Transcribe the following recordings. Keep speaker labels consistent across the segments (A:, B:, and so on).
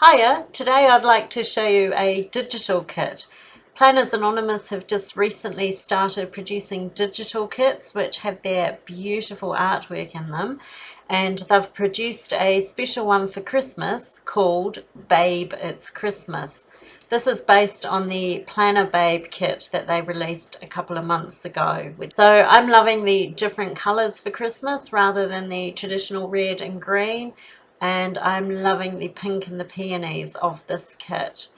A: Hiya, today I'd like to show you a digital kit. Planners Anonymous have just recently started producing digital kits which have their beautiful artwork in them, and they've produced a special one for Christmas called Babe It's Christmas. This is based on the Planner Babe kit that they released a couple of months ago. So I'm loving the different colours for Christmas rather than the traditional red and green, and I'm loving the pink and the peonies of this kit.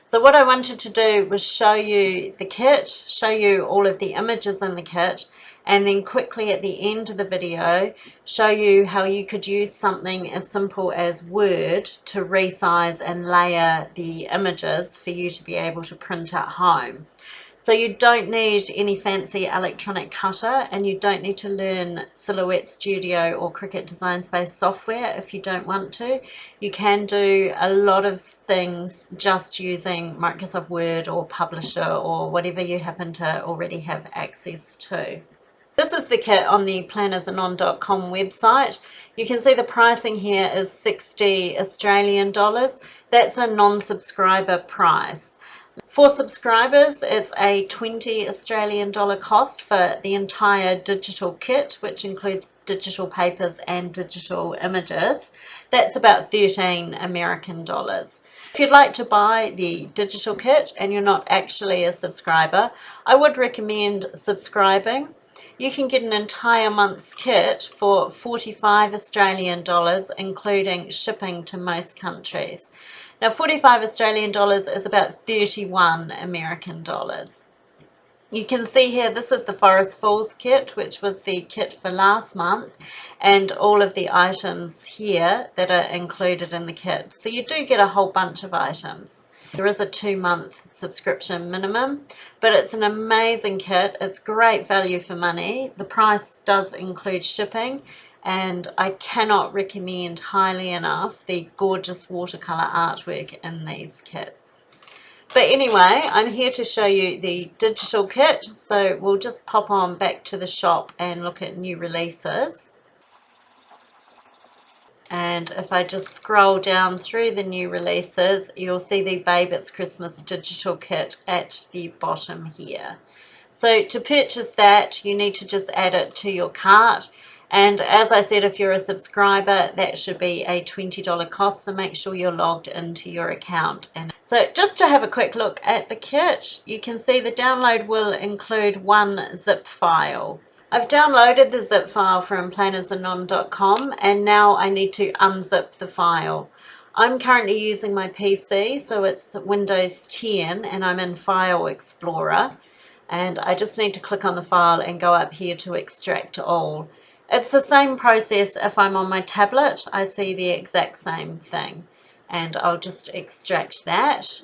A: So what I wanted to do was show you the kit, show you all of the images in the kit, and then quickly at the end of the video show you how you could use something as simple as Word to resize and layer the images for you to be able to print at home. So you don't need any fancy electronic cutter, and you don't need to learn Silhouette Studio or Cricut Design Space software if you don't want to. You can do a lot of things just using Microsoft Word or Publisher or whatever you happen to already have access to. This is the kit on the plannersanon.com website. You can see the pricing here is 60 Australian dollars. That's a non-subscriber price. For subscribers, it's a 20 Australian dollar cost for the entire digital kit, which includes digital papers and digital images. That's about 13 American dollars. If you'd like to buy the digital kit and you're not actually a subscriber, I would recommend subscribing. You can get an entire month's kit for 45 Australian dollars, including shipping to most countries. Now, 45 Australian dollars is about 31 American dollars. You can see here, this is the Forest Falls kit, which was the kit for last month, and all of the items here that are included in the kit. So you do get a whole bunch of items. There is a 2-month subscription minimum, but it's an amazing kit. It's great value for money. The price does include shipping, and I cannot recommend highly enough the gorgeous watercolor artwork in these kits. But anyway, I'm here to show you the digital kit, so we'll just pop on back to the shop and look at new releases. And if I just scroll down through the new releases, you'll see the Babe It's Christmas digital kit at the bottom here. So to purchase that, you need to just add it to your cart. And as I said, if you're a subscriber, that should be a $20 cost, so make sure you're logged into your account. And so just to have a quick look at the kit, you can see the download will include one zip file. I've downloaded the zip file from plannersanon.com, and now I need to unzip the file. I'm currently using my PC, so it's Windows 10, and I'm in File Explorer. And I just need to click on the file and go up here to extract all. It's the same process if I'm on my tablet. I see the exact same thing, and I'll just extract that.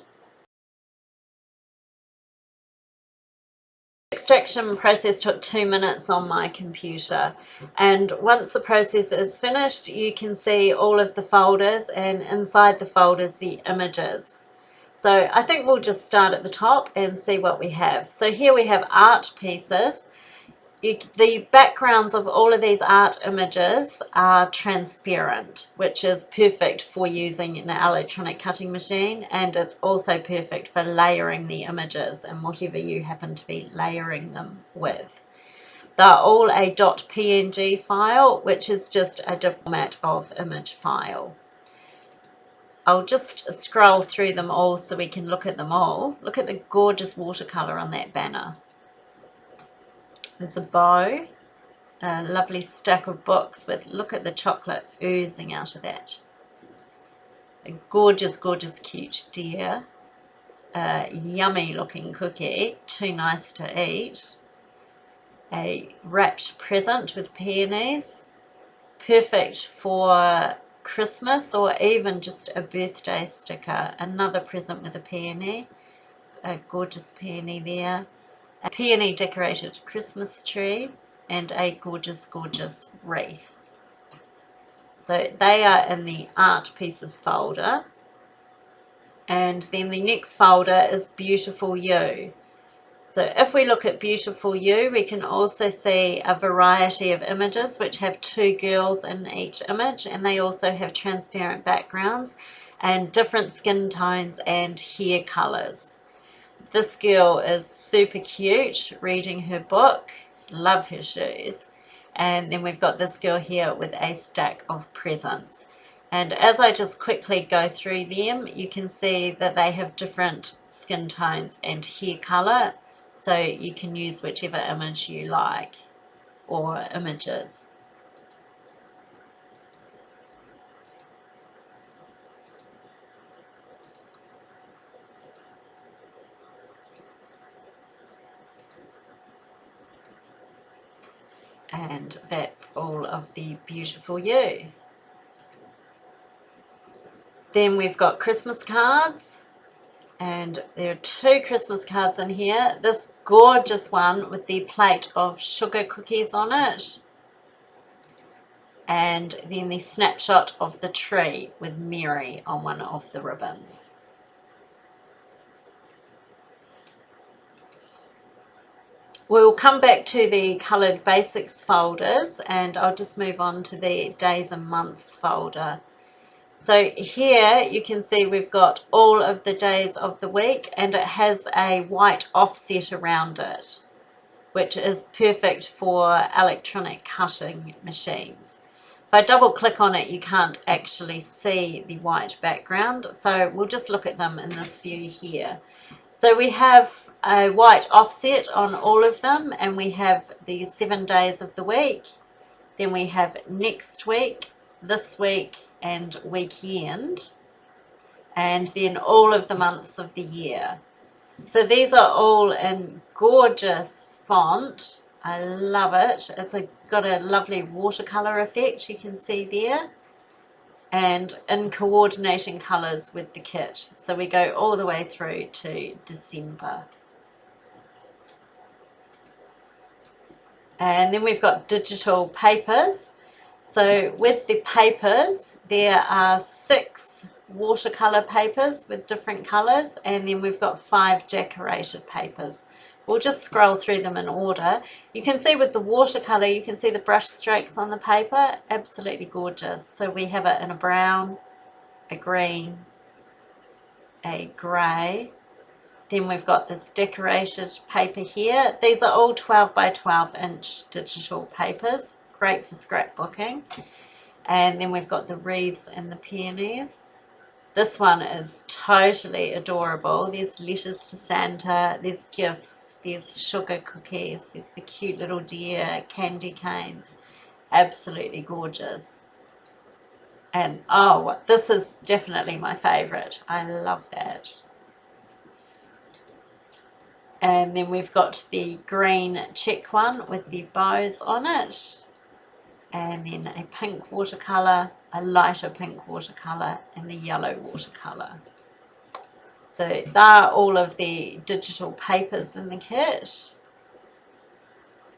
A: The extraction process took 2 minutes on my computer, and once the process is finished, you can see all of the folders, and inside the folders the images. So I think we'll just start at the top and see what we have. So here we have art pieces. The backgrounds of all of these art images are transparent, which is perfect for using an electronic cutting machine, and it's also perfect for layering the images and whatever you happen to be layering them with. They're all a .png file, which is just a different format of image file. I'll just scroll through them all so we can look at them all. Look at the gorgeous watercolor on that banner. There's a bow, a lovely stack of books with, look at the chocolate oozing out of that. A gorgeous, gorgeous cute deer. A yummy looking cookie, too nice to eat. A wrapped present with peonies, perfect for Christmas or even just a birthday sticker. Another present with a peony, a gorgeous peony there. A peony decorated Christmas tree, and a gorgeous, gorgeous wreath. So they are in the art pieces folder. And then the next folder is Beautiful You. So if we look at Beautiful You, we can also see a variety of images which have 2 girls in each image, and they also have transparent backgrounds. and different skin tones and hair colors. This girl is super cute, reading her book. Love her shoes. And then we've got this girl here with a stack of presents. And as I just quickly go through them, you can see that they have different skin tones and hair color. So you can use whichever image you like, or images. And that's all of the beautiful you. Then we've got Christmas cards, and there are 2 Christmas cards in here. This gorgeous one with the plate of sugar cookies on it, and then the snapshot of the tree with Mary on one of the ribbons. We'll come back to the coloured basics folders, and I'll just move on to the days and months folder. So here you can see we've got all of the days of the week, and it has a white offset around it, which is perfect for electronic cutting machines. If I double click on it, you can't actually see the white background, so we'll just look at them in this view here. So we have a white offset on all of them, and we have the 7 days of the week. Then we have next week, this week, and weekend, and then all of the months of the year. So these are all in gorgeous font. I love it. It's got a lovely watercolor effect, you can see there, and in coordinating colors with the kit. So we go all the way through to December. And then we've got digital papers. So with the papers, there are 6 watercolor papers with different colors, and then we've got 5 decorated papers. We'll just scroll through them in order. You can see with the watercolor, you can see the brush strokes on the paper, absolutely gorgeous. So we have it in a brown, a green, a grey. Then we've got this decorated paper here. These are all 12 by 12 inch digital papers, great for scrapbooking. And then we've got the wreaths and the peonies. This one is totally adorable. There's letters to Santa, there's gifts, there's sugar cookies, there's the cute little deer, candy canes. Absolutely gorgeous. And oh, this is definitely my favorite. I love that. And then we've got the green check one with the bows on it, and then a pink watercolor, a lighter pink watercolor, and the yellow watercolor. So there are all of the digital papers in the kit.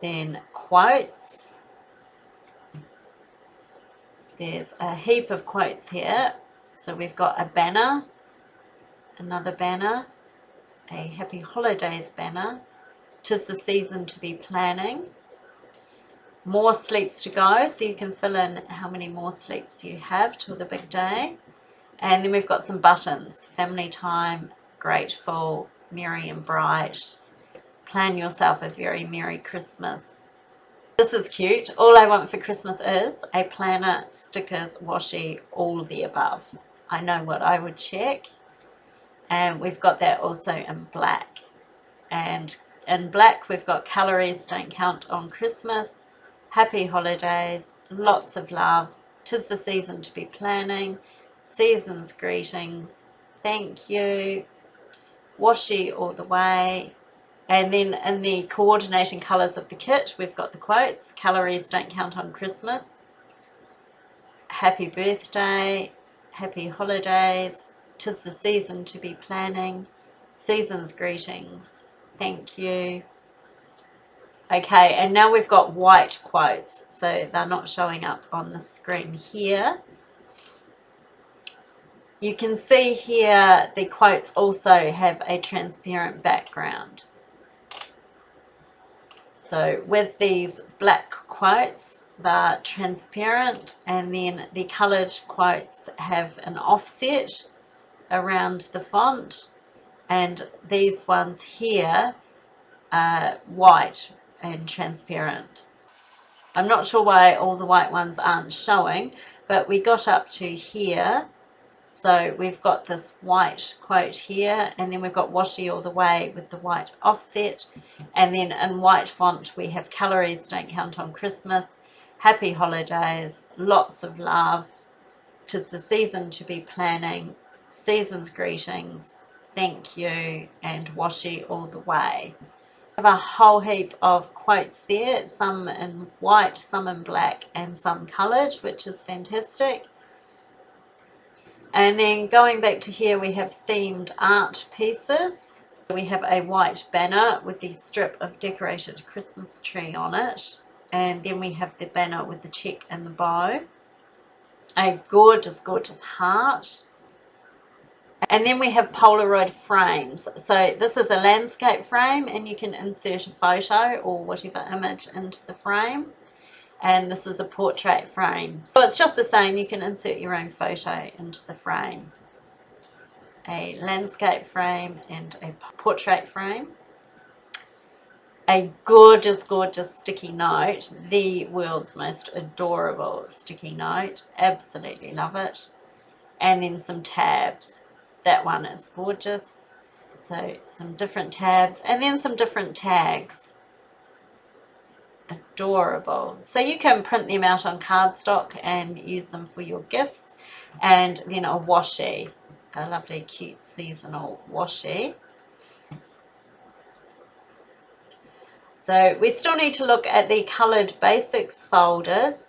A: Then quotes. There's a heap of quotes here. So we've got a banner, another banner, a happy holidays banner, 'tis the season to be planning, more sleeps to go, so you can fill in how many more sleeps you have till the big day. And then we've got some buttons, family time, grateful, merry and bright, plan yourself a very merry Christmas. This is cute. All I want for Christmas is a planner, stickers, washi, all the above. I know what I would check. And we've got that also in black. And in black we've got calories don't count on Christmas, happy holidays, lots of love, 'tis the season to be planning, season's greetings, thank you, washi all the way. And then in the coordinating colours of the kit, we've got the quotes, calories don't count on Christmas, happy birthday, happy holidays, 'tis the season to be planning, season's greetings, thank you. Okay, and now we've got white quotes, so they're not showing up on the screen here. You can see here the quotes also have a transparent background. So with these black quotes, they're transparent, and then the coloured quotes have an offset around the font, and these ones here are white and transparent. I'm not sure why all the white ones aren't showing, but we got up to here. So we've got this white quote here, and then we've got washi all the way with the white offset, and then in white font we have calories don't count on Christmas, happy holidays, lots of love, 'tis the season to be planning, season's greetings, thank you, and washi all the way. I have a whole heap of quotes there, some in white, some in black, and some coloured, which is fantastic. And then going back to here, we have themed art pieces. We have a white banner with the strip of decorated Christmas tree on it. And then we have the banner with the check and the bow. A gorgeous, gorgeous heart. And then we have Polaroid frames. So this is a landscape frame, and you can insert a photo or whatever image into the frame. And this is a portrait frame. So it's just the same, you can insert your own photo into the frame. A landscape frame and a portrait frame. A gorgeous, gorgeous sticky note, the world's most adorable sticky note. Absolutely love it. And then some tabs. That one is gorgeous. So some different tabs, and then some different tags. Adorable. So you can print them out on cardstock and use them for your gifts. And then a washi, a lovely cute seasonal washi. So we still need to look at the coloured basics folders,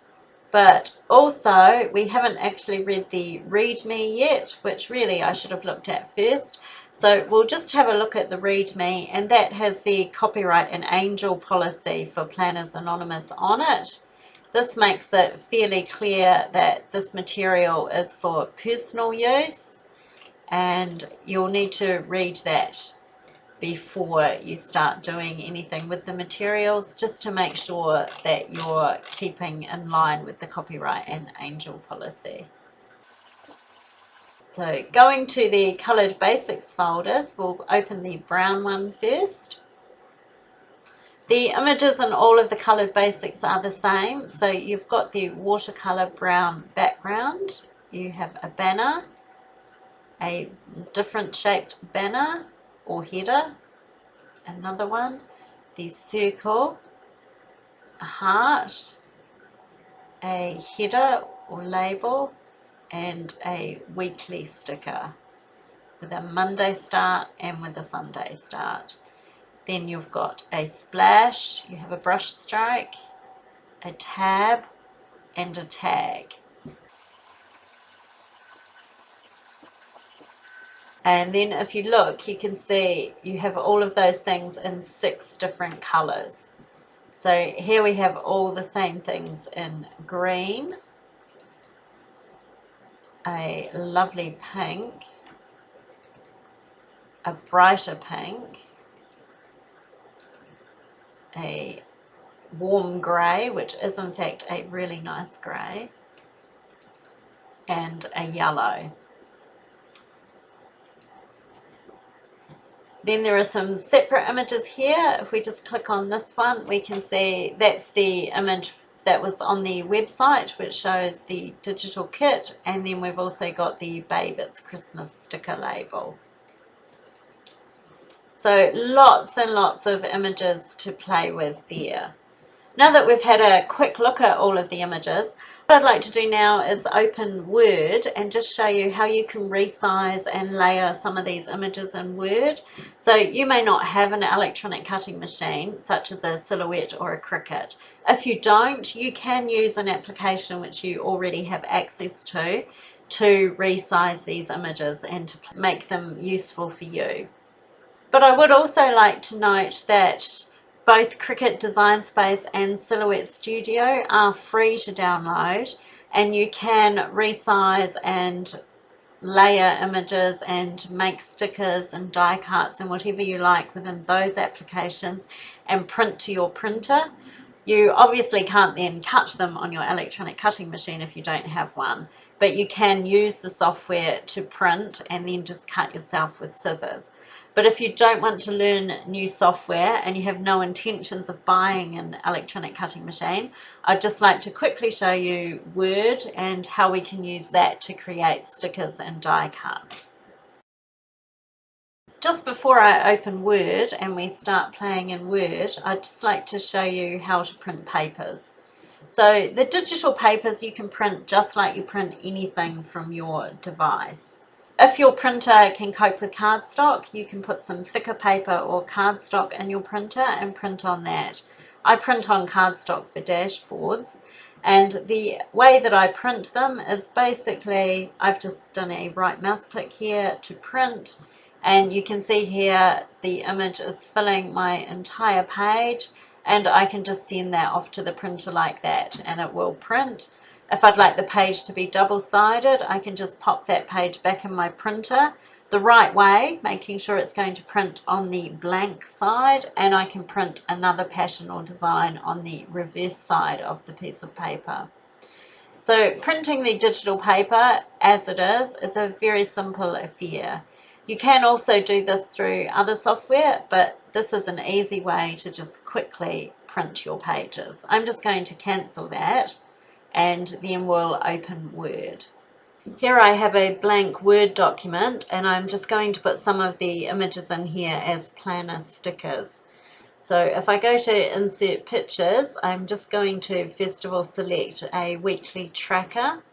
A: but also we haven't actually read the Readme yet, which really I should have looked at first. So we'll just have a look at the Readme, and that has the copyright and angel policy for Planners Anonymous on it. This makes it fairly clear that this material is for personal use, and you'll need to read that before you start doing anything with the materials, just to make sure that you're keeping in line with the copyright and angel policy. So going to the coloured basics folders, we'll open the brown one first. The images in all of the coloured basics are the same. So you've got the watercolour brown background, you have a banner, a different shaped banner or header, another one, the circle, a heart, a header or label, and a weekly sticker with a Monday start and with a Sunday start. Then you've got a splash, you have a brush stroke, a tab, and a tag. And then if you look, you can see you have all of those things in 6 different colours. So here we have all the same things in green, a lovely pink, a brighter pink, a warm grey, which is in fact a really nice grey, and a yellow. Then there are some separate images here. If we just click on this one, we can see that's the image that was on the website, which shows the digital kit, and then we've also got the Babe It's Christmas sticker label. So lots and lots of images to play with there. Now that we've had a quick look at all of the images, what I'd like to do now is open Word and just show you how you can resize and layer some of these images in Word. So you may not have an electronic cutting machine such as a Silhouette or a Cricut. If you don't, you can use an application which you already have access to resize these images and to make them useful for you. But I would also like to note that both Cricut Design Space and Silhouette Studio are free to download, and you can resize and layer images and make stickers and die cuts and whatever you like within those applications and print to your printer. You obviously can't then cut them on your electronic cutting machine if you don't have one, but you can use the software to print and then just cut yourself with scissors. But if you don't want to learn new software and you have no intentions of buying an electronic cutting machine, I'd just like to quickly show you Word and how we can use that to create stickers and die cuts. Just before I open Word and we start playing in Word, I'd just like to show you how to print papers. So the digital papers you can print just like you print anything from your device. If your printer can cope with cardstock, you can put some thicker paper or cardstock in your printer and print on that. I print on cardstock for dashboards, and the way that I print them is basically I've just done a right mouse click here to print, and you can see here the image is filling my entire page, and I can just send that off to the printer like that and it will print. If I'd like the page to be double-sided, I can just pop that page back in my printer the right way, making sure it's going to print on the blank side, and I can print another pattern or design on the reverse side of the piece of paper. So printing the digital paper as it is a very simple affair. You can also do this through other software, but this is an easy way to just quickly print your pages. I'm just going to cancel that and then we'll open Word. Here I have a blank Word document and I'm just going to put some of the images in here as planner stickers. So if I go to insert pictures, I'm just going to first of all select a weekly tracker.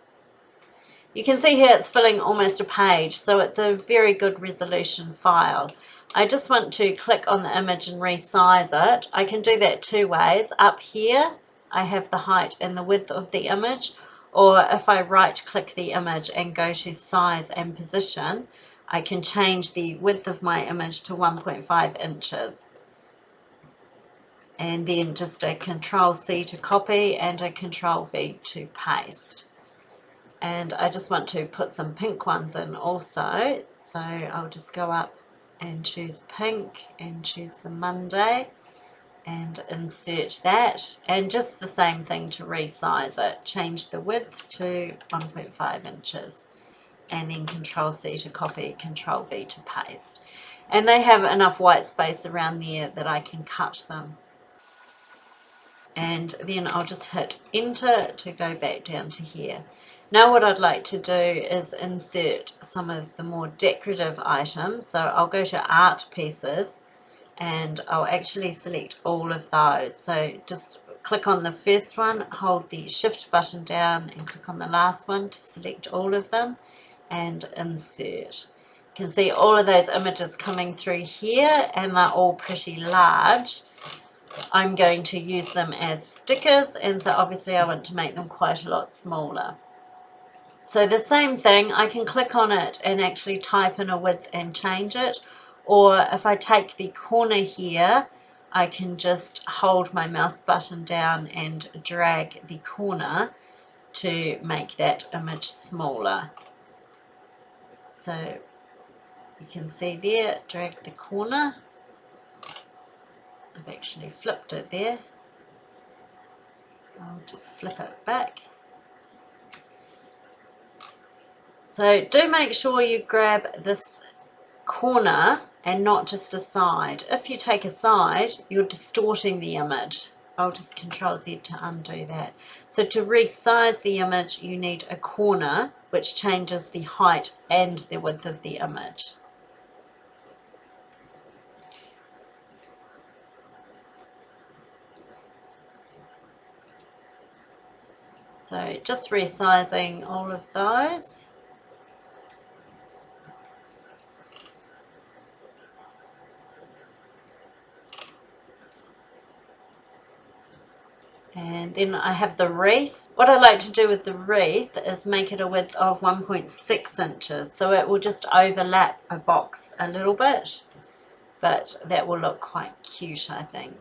A: You can see here it's filling almost a page, so it's a very good resolution file. I just want to click on the image and resize it. I can do that two ways. Up here I have the height and the width of the image, or if I right click the image and go to size and position, I can change the width of my image to 1.5 inches. And then just a Control C to copy and a Control V to paste. And I just want to put some pink ones in also, so I'll just go up and choose pink and choose the Monday and insert that, and just the same thing to resize it, change the width to 1.5 inches and then Control C to copy, Control V to paste. And they have enough white space around there that I can cut them. And then I'll just hit enter to go back down to here. Now what I'd like to do is insert some of the more decorative items. So I'll go to art pieces and I'll actually select all of those. So just click on the first one, hold the shift button down and click on the last one to select all of them and insert. You can see all of those images coming through here and they're all pretty large. I'm going to use them as stickers, and so obviously I want to make them quite a lot smaller. So the same thing, I can click on it and actually type in a width and change it, or if I take the corner here, I can just hold my mouse button down and drag the corner to make that image smaller. So you can see there, drag the corner. I've actually flipped it there. I'll just flip it back. So do make sure you grab this corner and not just a side. If you take a side, you're distorting the image. I'll just Control Z to undo that. So to resize the image, you need a corner which changes the height and the width of the image. So just resizing all of those. And then I have the wreath. What I like to do with the wreath is make it a width of 1.6 inches. So it will just overlap a box a little bit, but that will look quite cute, I think.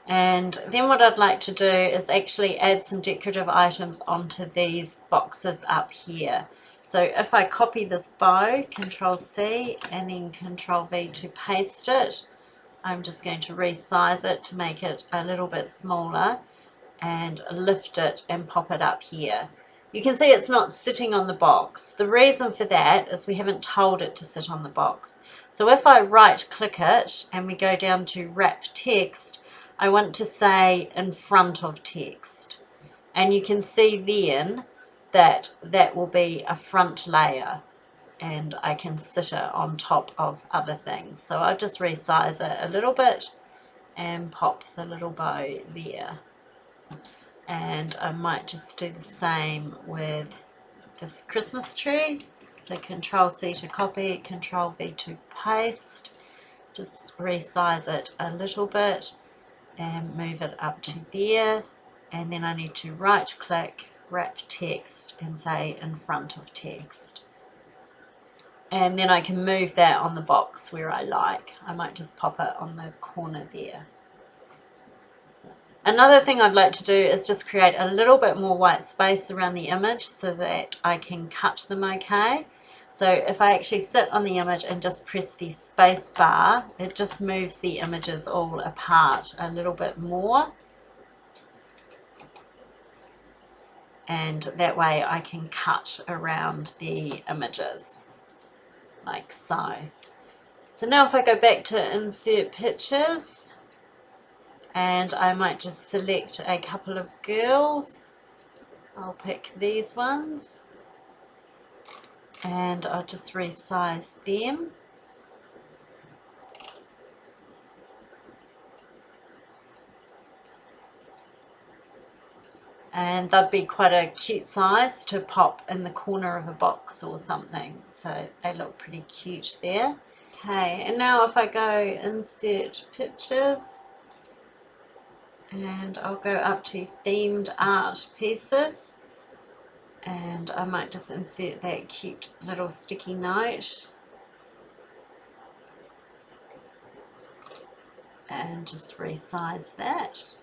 A: And then what I'd like to do is actually add some decorative items onto these boxes up here. So if I copy this bow, Control C and then Control V to paste it, I'm just going to resize it to make it a little bit smaller and lift it and pop it up here. You can see it's not sitting on the box. The reason for that is we haven't told it to sit on the box. So if I right click it and we go down to wrap text, I want to say in front of text. And you can see then that that will be a front layer and I can sit it on top of other things. So I'll just resize it a little bit and pop the little bow there. And I might just do the same with this Christmas tree. So Control C to copy, Control V to paste. Just resize it a little bit and move it up to there. And then I need to right click, wrap text and say in front of text. And then I can move that on the box where I like. I might just pop it on the corner there. Another thing I'd like to do is just create a little bit more white space around the image so that I can cut them okay. So if I actually sit on the image and just press the space bar, it just moves the images all apart a little bit more. And that way I can cut around the images like so. So now if I go back to insert pictures, and I might just select a couple of girls. I'll pick these ones and I'll just resize them. And that'd be quite a cute size to pop in the corner of a box or something. So they look pretty cute there. Okay, and now if I go insert pictures, and I'll go up to themed art pieces and I might just insert that cute little sticky note and just resize that.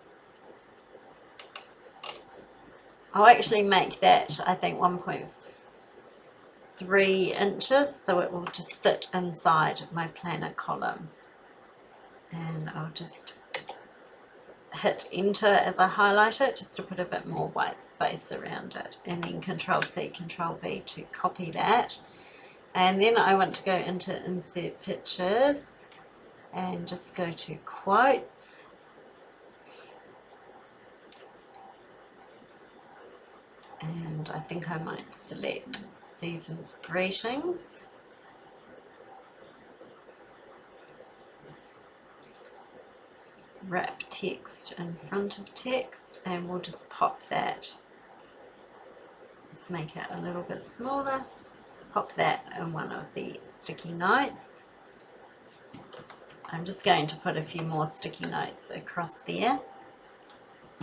A: I'll actually make that I think 1.3 inches so it will just sit inside my planner column, and I'll just hit enter as I highlight it just to put a bit more white space around it, and then Control C, Control V to copy that. And then I want to go into insert pictures and just go to quotes, and I think I might select Season's Greetings. Wrap text in front of text, and we'll just pop that, just make it a little bit smaller, pop that in one of the sticky notes. I'm just going to put a few more sticky notes across there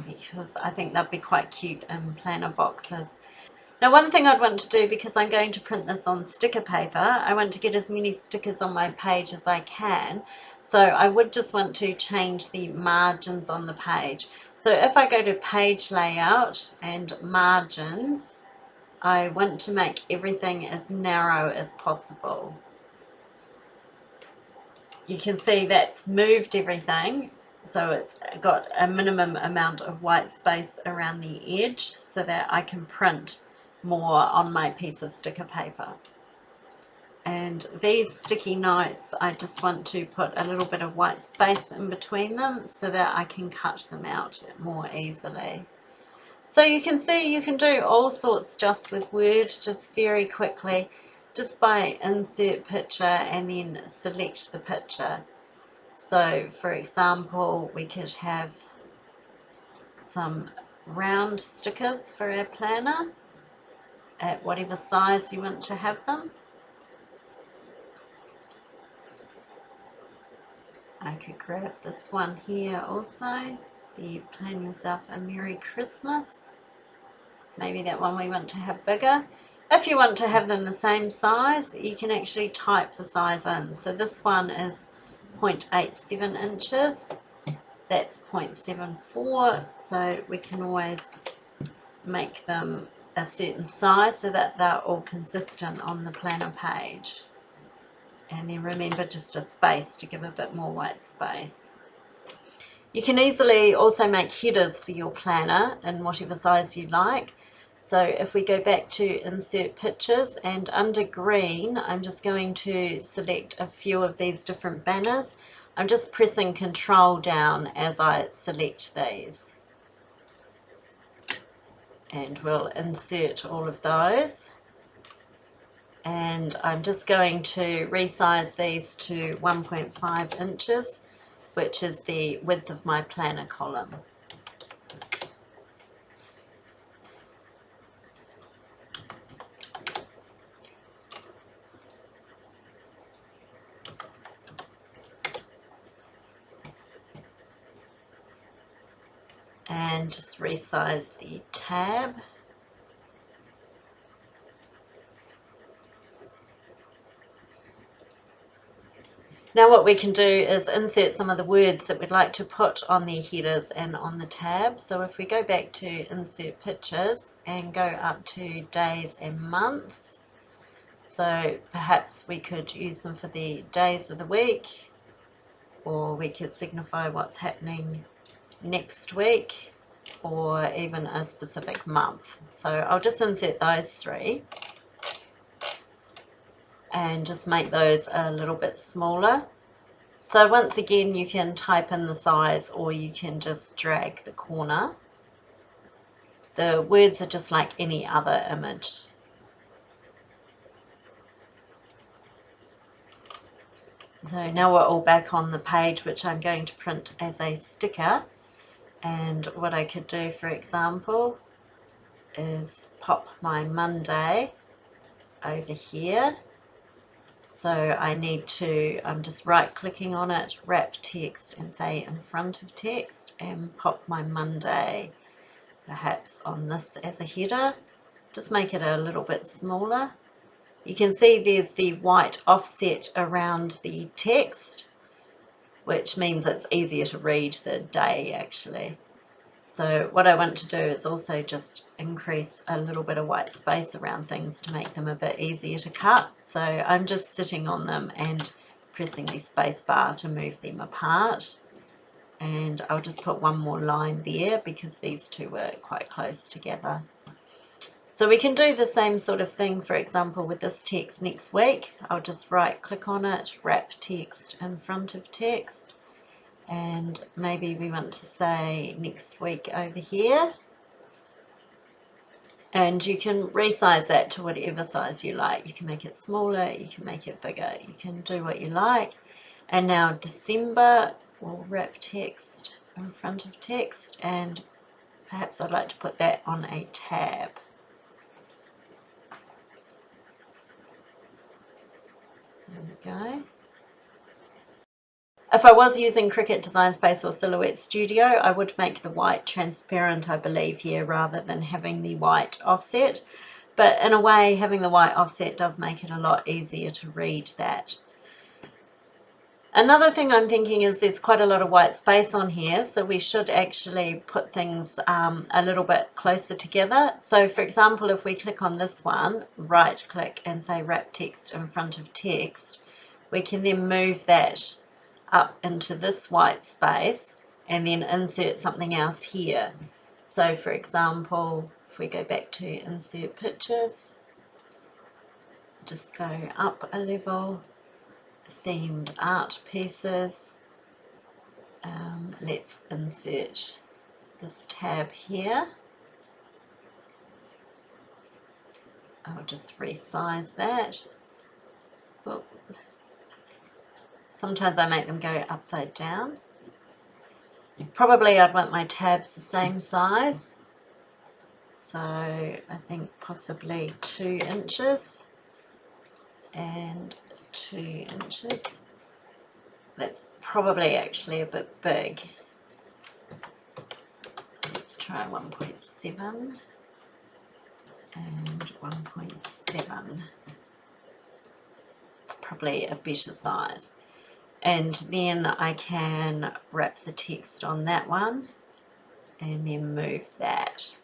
A: because I think they'll be quite cute in planner boxes. Now one thing I'd want to do, because I'm going to print this on sticker paper, I want to get as many stickers on my page as I can. So I would just want to change the margins on the page. So if I go to page layout and margins, I want to make everything as narrow as possible. You can see that's moved everything, so it's got a minimum amount of white space around the edge so that I can print more on my piece of sticker paper. And these sticky notes, I just want to put a little bit of white space in between them so that I can cut them out more easily. So you can see you can do all sorts just with Word, just very quickly, just by insert picture and then select the picture. So for example, we could have some round stickers for our planner at whatever size you want to have them. I could grab this one here also, the Plan Yourself a Merry Christmas. Maybe that one we want to have bigger. If you want to have them the same size, you can actually type the size in. So this one is 0.87 inches, that's 0.74, so we can always make them a certain size so that they're all consistent on the planner page. And then remember just a space to give a bit more white space. You can easily also make headers for your planner in whatever size you like. So if we go back to insert pictures, and under green I'm just going to select a few of these different banners. I'm just pressing Control down as I select these. And we'll insert all of those. And I'm just going to resize these to 1.5 inches, which is the width of my planner column. And just resize the tab. Now what we can do is insert some of the words that we'd like to put on the headers and on the tab. So if we go back to insert pictures and go up to days and months, so perhaps we could use them for the days of the week, or we could signify what's happening next week, or even a specific month. So I'll just insert those three and just make those a little bit smaller. So once again, you can type in the size or you can just drag the corner. The words are just like any other image. So now we're all back on the page, which I'm going to print as a sticker. And what I could do, for example, is pop my Monday over here. So I'm just right clicking on it, wrap text and say in front of text, and pop my Monday perhaps on this as a header. Just make it a little bit smaller. You can see there's the white offset around the text, which means it's easier to read the day actually. So what I want to do is also just increase a little bit of white space around things to make them a bit easier to cut. So I'm just sitting on them and pressing the space bar to move them apart. And I'll just put one more line there because these two were quite close together. So we can do the same sort of thing, for example, with this text next week. I'll just right click on it, wrap text in front of text. And maybe we want to say next week over here. And you can resize that to whatever size you like. You can make it smaller, you can make it bigger, you can do what you like. And now December, we'll wrap text in front of text, and perhaps I'd like to put that on a tab. There we go. If I was using Cricut Design Space or Silhouette Studio, I would make the white transparent, I believe, here rather than having the white offset. But in a way, having the white offset does make it a lot easier to read that. Another thing I'm thinking is there's quite a lot of white space on here, so we should actually put things a little bit closer together. So for example, if we click on this one, right click and say wrap text in front of text, we can then move that up into this white space and then insert something else here. So for example, if we go back to insert pictures, just go up a level, themed art pieces, let's insert this tab here. I'll just resize that. Well, sometimes I make them go upside down. Probably I'd want my tabs the same size. So I think possibly 2 inches and 2 inches. That's probably actually a bit big. Let's try 1.7 and 1.7. It's probably a better size. And then I can wrap the text on that one and then move that.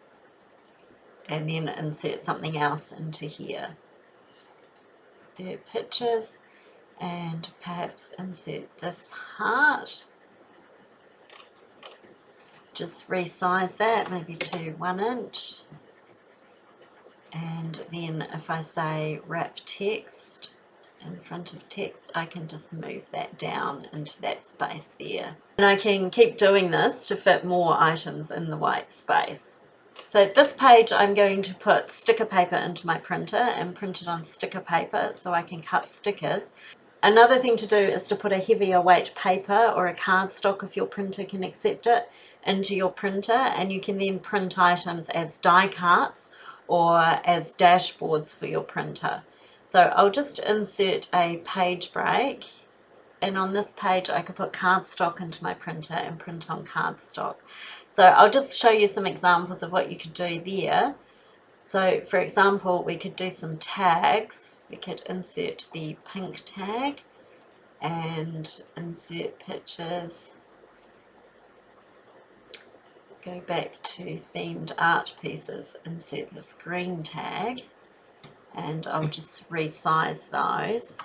A: and then insert something else into here. Insert pictures and perhaps insert this heart. Just resize that maybe to 1 inch. And then if I say wrap text in front of text, I can just move that down into that space there. And I can keep doing this to fit more items in the white space. So at this page I'm going to put sticker paper into my printer and print it on sticker paper so I can cut stickers. Another thing to do is to put a heavier weight paper or a cardstock, if your printer can accept it, into your printer, and you can then print items as die cuts or as dashboards for your printer. So I'll just insert a page break, and on this page I could put cardstock into my printer and print on cardstock. So I'll just show you some examples of what you could do there. So for example, we could do some tags. We could insert the pink tag and insert pictures. Go back to themed art pieces, insert this green tag, and I'll just resize those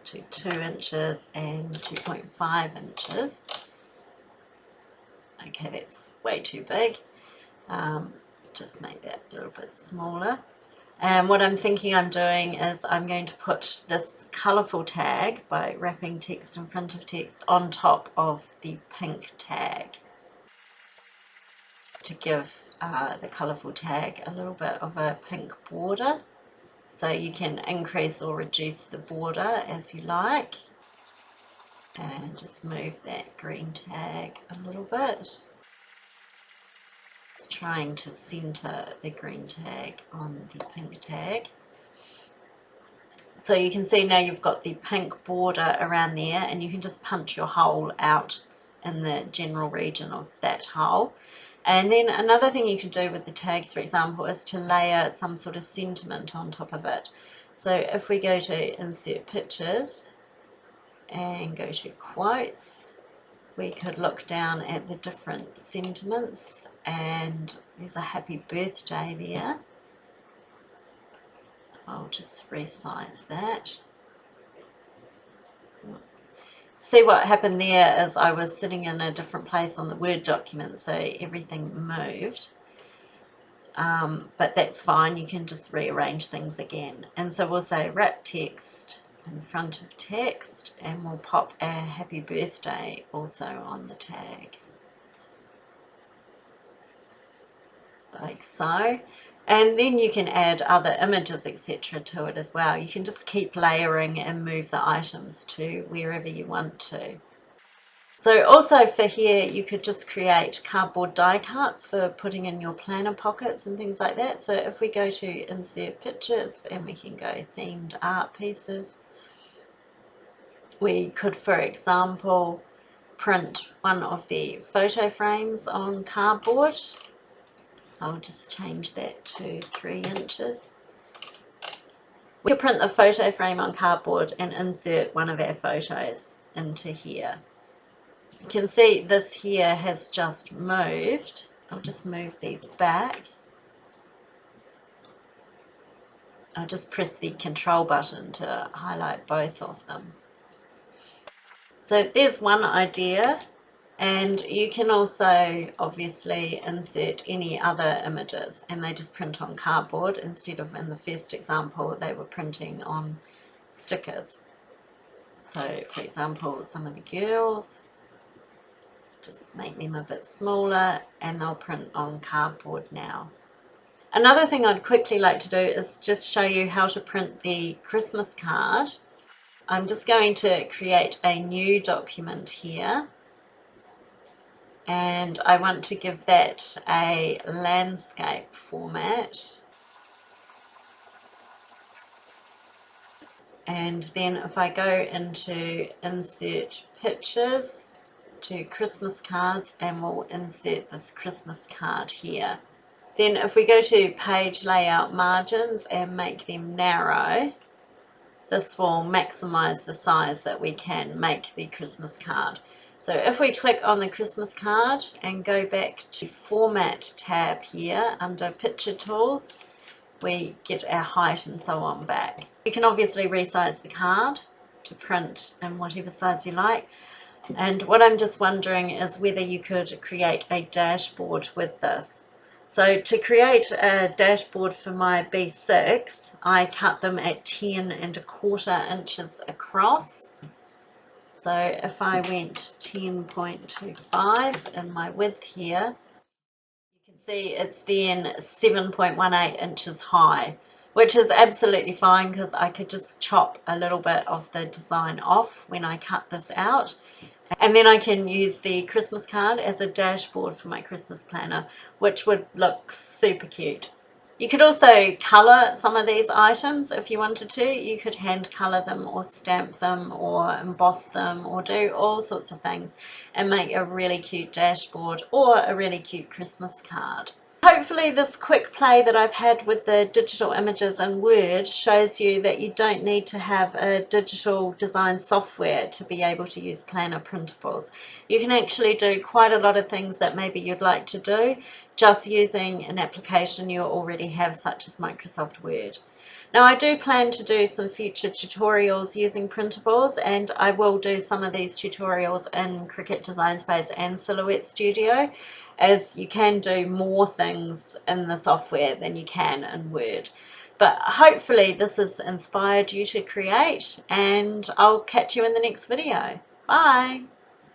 A: to 2 inches and 2.5 inches. Okay, that's way too big. Just make that a little bit smaller. And what I'm thinking I'm doing is I'm going to put this colourful tag by wrapping text in front of text on top of the pink tag to give the colourful tag a little bit of a pink border. So you can increase or reduce the border as you like. And just move that green tag a little bit. It's trying to center the green tag on the pink tag. So you can see now you've got the pink border around there, and you can just punch your hole out in the general region of that hole. And then another thing you can do with the tags, for example, is to layer some sort of sentiment on top of it. So if we go to insert pictures and go to quotes, we could look down at the different sentiments, and there's a happy birthday there. I'll just resize that. See, what happened there is I was sitting in a different place on the Word document, so everything moved. But that's fine, you can just rearrange things again. And so we'll say wrap text in front of text, and we'll pop a happy birthday also on the tag. Like so. And then you can add other images, etc. to it as well. You can just keep layering and move the items to wherever you want to. So also for here, you could just create cardboard die cuts for putting in your planner pockets and things like that. So if we go to insert pictures, and we can go themed art pieces, we could, for example, print one of the photo frames on cardboard. I'll just change that to 3 inches. We could print the photo frame on cardboard and insert one of our photos into here. You can see this here has just moved. I'll just move these back. I'll just press the control button to highlight both of them. So there's one idea. And you can also obviously insert any other images, and they just print on cardboard instead of, in the first example, they were printing on stickers. So for example, some of the girls, just make them a bit smaller and they'll print on cardboard now. Another thing I'd quickly like to do is just show you how to print the Christmas card. I'm just going to create a new document here. And I want to give that a landscape format. And then if I go into insert pictures to Christmas cards, and we'll insert this Christmas card here. Then if we go to page layout margins and make them narrow, this will maximize the size that we can make the Christmas card. So if we click on the Christmas card and go back to Format tab here under Picture Tools, we get our height and so on back. You can obviously resize the card to print in whatever size you like. And what I'm just wondering is whether you could create a dashboard with this. So to create a dashboard for my B6, I cut them at 10¼ inches across. So if I went 10.25 in my width here, you can see it's then 7.18 inches high, which is absolutely fine because I could just chop a little bit of the design off when I cut this out. And then I can use the Christmas card as a dashboard for my Christmas planner, which would look super cute. You could also colour some of these items if you wanted to. You could hand colour them or stamp them or emboss them or do all sorts of things and make a really cute dashboard or a really cute Christmas card. Hopefully this quick play that I've had with the digital images in Word shows you that you don't need to have a digital design software to be able to use planner printables. You can actually do quite a lot of things that maybe you'd like to do just using an application you already have, such as Microsoft Word. Now I do plan to do some future tutorials using printables, and I will do some of these tutorials in Cricut Design Space and Silhouette Studio, as you can do more things in the software than you can in Word. But hopefully this has inspired you to create, and I'll catch you in the next video. Bye!